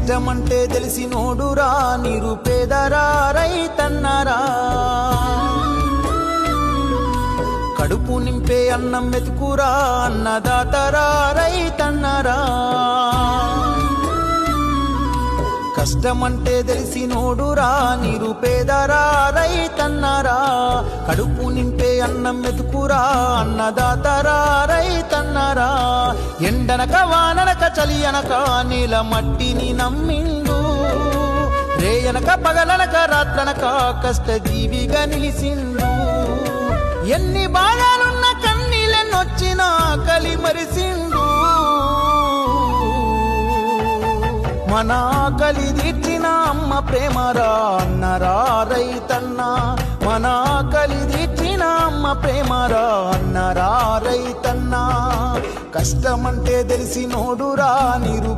కష్టమంటే తెలిసినోడురా నిరుపేదరా రైతన్నరా కడుపు నింపే అన్నం మెతుకురా అన్నదాతరా రైతన్నరా కష్టమంటే తెలిసినోడురా నిరుపేదరా రైతన్నరా కడుపు నింపే అన్నం మెతుకురా అన్నదాతరా రైతన్నరా ఎండనక వాననక చలి అనక నీల మట్టిని నమ్మిండు రేయనక పగలనక రాత్రనక కష్టజీవిగా నిలిసిండు ఎన్ని బాధలున్న కన్నీళ్ళనొచ్చినా ఆకలి మరిసిండు మన ఆకలి తీర్చిన అమ్మ ప్రేమరా అన్నరా రైతన్న మన ఆకలి తీర్చిన అమ్మ ప్రేమరా అన్నరా రైతన్న కష్టమంటే తెలిసినోడురా నిరు